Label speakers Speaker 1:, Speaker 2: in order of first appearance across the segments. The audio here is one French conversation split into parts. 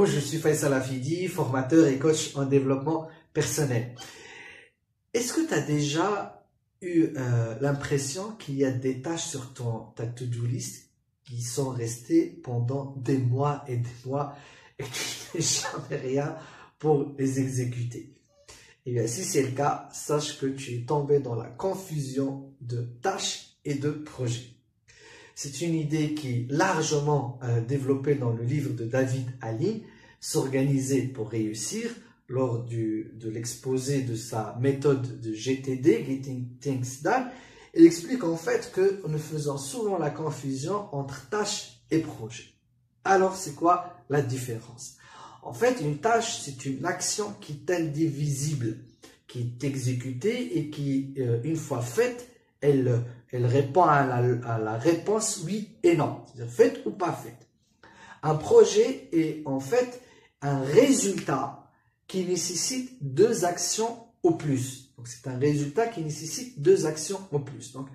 Speaker 1: Hello, je suis Faisal Afidi, formateur et coach en développement personnel. Est-ce que tu as déjà eu l'impression qu'il y a des tâches sur ta to-do list qui sont restées pendant des mois et tu ne fais jamais rien pour les exécuter? Et bien, si c'est le cas, sache que tu es tombé dans la confusion de tâches et de projets. C'est une idée qui est largement développée dans le livre de David Allen, S'organiser pour réussir, lors de l'exposé de sa méthode de GTD, Getting Things Done. Il explique en fait que nous faisons souvent la confusion entre tâches et projets. Alors, c'est quoi la différence? En fait, une tâche, c'est une action qui est indivisible, qui est exécutée et qui, une fois faite, elle répond à la réponse oui et non, c'est-à-dire faite ou pas faite. Un projet est en fait un résultat qui nécessite deux actions au plus. Donc c'est un résultat qui nécessite deux actions au plus. Donc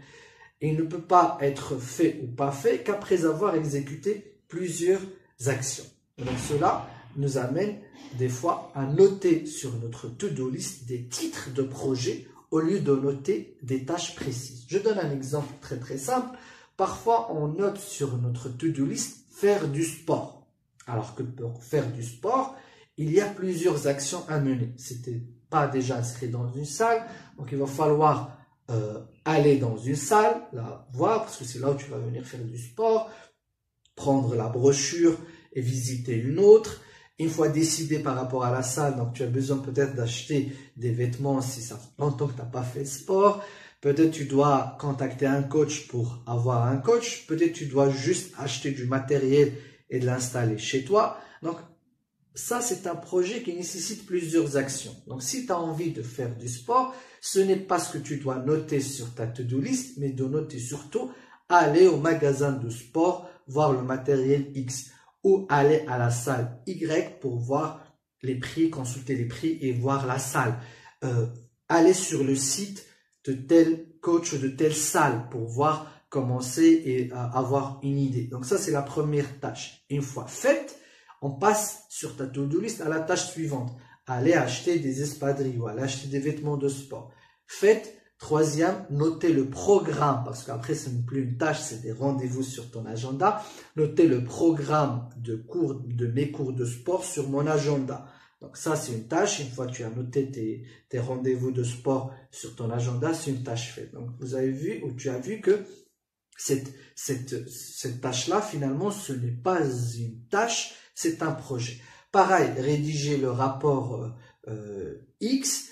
Speaker 1: il ne peut pas être fait ou pas fait qu'après avoir exécuté plusieurs actions. Donc cela nous amène des fois à noter sur notre to-do list des titres de projets au lieu de noter des tâches précises. Je donne un exemple très simple. Parfois, on note sur notre to-do list faire du sport. Alors que pour faire du sport, il y a plusieurs actions à mener. Si tu n'es pas déjà inscrit dans une salle, donc il va falloir aller dans une salle, la voir, parce que c'est là où tu vas venir faire du sport, prendre la brochure et visiter une autre. Une fois décidé par rapport à la salle, donc tu as besoin peut-être d'acheter des vêtements si ça fait longtemps que tu n'as pas fait de sport. Peut-être tu dois contacter un coach pour avoir un coach. Peut-être tu dois juste acheter du matériel et de l'installer chez toi. Donc ça, c'est un projet qui nécessite plusieurs actions. Donc si tu as envie de faire du sport, ce n'est pas ce que tu dois noter sur ta to-do list, mais de noter surtout aller au magasin de sport, voir le matériel X. Ou aller à la salle Y pour voir les prix, consulter les prix et voir la salle. Aller sur le site de tel coach ou de telle salle pour voir comment c'est et avoir une idée. Donc ça, c'est la première tâche. Une fois faite, on passe sur ta to-do list à la tâche suivante. Aller acheter des espadrilles ou aller acheter des vêtements de sport. Faites. Troisième, notez le programme, parce qu'après, ce n'est plus une tâche, c'est des rendez-vous sur ton agenda. Notez le programme de mes cours de sport sur mon agenda. Donc ça, c'est une tâche. Une fois que tu as noté tes rendez-vous de sport sur ton agenda, c'est une tâche faite. Donc vous avez vu, ou tu as vu que cette tâche-là, finalement, ce n'est pas une tâche, c'est un projet. Pareil, rédiger le rapport X,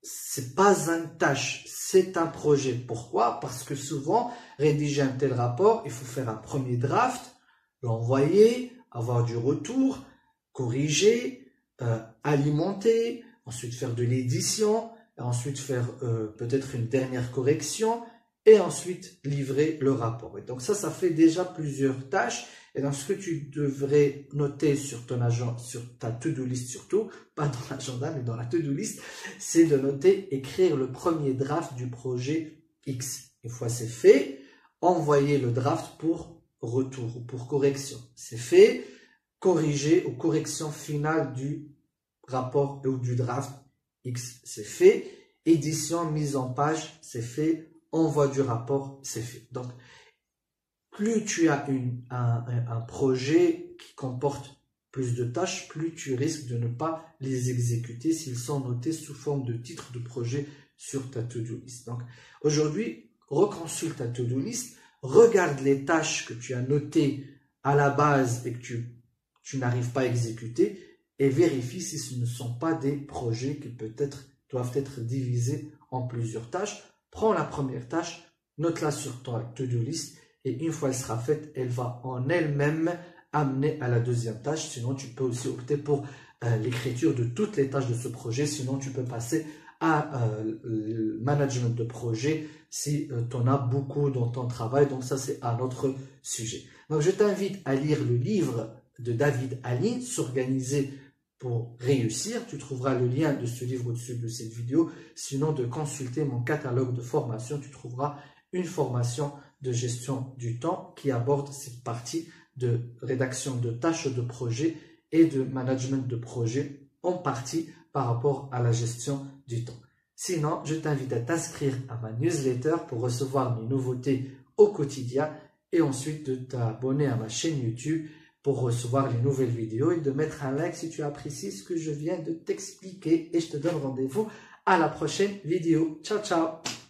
Speaker 1: c'est pas une tâche, c'est un projet. Pourquoi? Parce que souvent, rédiger un tel rapport, il faut faire un premier draft, l'envoyer, avoir du retour, corriger, alimenter, ensuite faire de l'édition, ensuite faire peut-être une dernière correction, et ensuite livrer le rapport. Et donc ça fait déjà plusieurs tâches. Et donc ce que tu devrais noter sur ton agenda, sur ta to-do list surtout, pas dans l'agenda mais dans la to-do list, c'est de noter, écrire le premier draft du projet X. Une fois c'est fait, envoyer le draft pour retour ou pour correction. C'est fait, corriger ou correction finale du rapport ou du draft X. C'est fait, édition, mise en page, c'est fait, envoi du rapport, c'est fait. Donc, plus tu as un projet qui comporte plus de tâches, plus tu risques de ne pas les exécuter s'ils sont notés sous forme de titre de projet sur ta to-do list. Donc, aujourd'hui, reconsulte ta to-do list, regarde les tâches que tu as notées à la base et que tu n'arrives pas à exécuter et vérifie si ce ne sont pas des projets qui peut-être doivent être divisés en plusieurs tâches. Prends la première tâche, note-la sur ton to-do list et une fois elle sera faite, elle va en elle-même amener à la deuxième tâche. Sinon, tu peux aussi opter pour l'écriture de toutes les tâches de ce projet. Sinon, tu peux passer à le management de projet si tu en as beaucoup dans ton travail. Donc ça, c'est un autre sujet. Donc, je t'invite à lire le livre de David Allen, S'organiser pour réussir. Tu trouveras le lien de ce livre au-dessus de cette vidéo. Sinon, de consulter mon catalogue de formation, tu trouveras une formation de gestion du temps qui aborde cette partie de rédaction de tâches de projet et de management de projet, en partie par rapport à la gestion du temps. Sinon, je t'invite à t'inscrire à ma newsletter pour recevoir mes nouveautés au quotidien et ensuite de t'abonner à ma chaîne YouTube pour recevoir les nouvelles vidéos et de mettre un like si tu apprécies ce que je viens de t'expliquer. Et je te donne rendez-vous à la prochaine vidéo. Ciao, ciao!